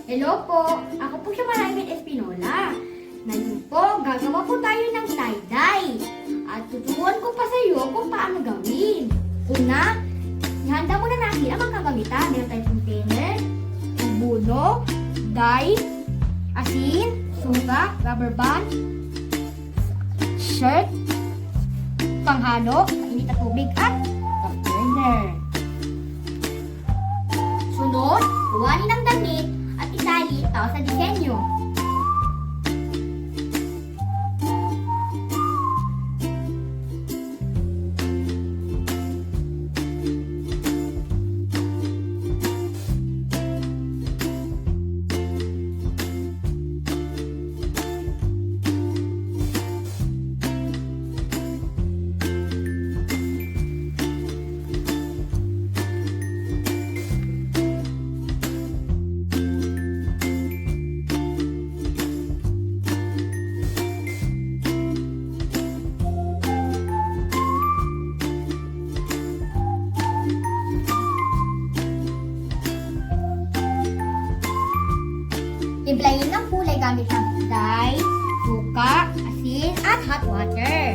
Hello po, ako po siya Maraming Espinola. Ngayon po, gagawa po tayo ng tie-dye. At tuturuan ko pa sa iyo kung paano gawin. Una, ihanda muna natin ang mga kagamitan. Meron tayong container, buno, dye, asin, suka, rubber band, shirt, panghalo, mainit na tubig at burner. Sunod, kuhanin ang damit at itali ito sa disenyo. Timplahin ng kulay gamit ng dye, suka, asin, at hot water.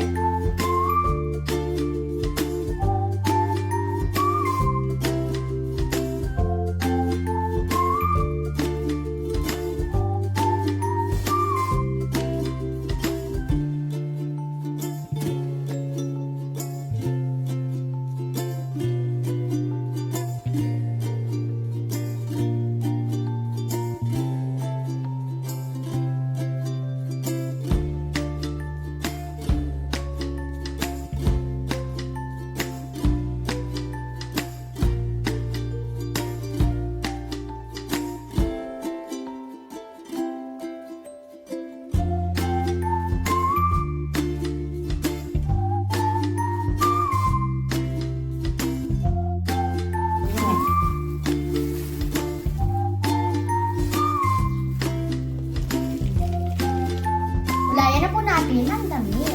Ulayan na po natin ang damit.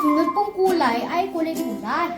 Sunod pong kulay ay kulay pula.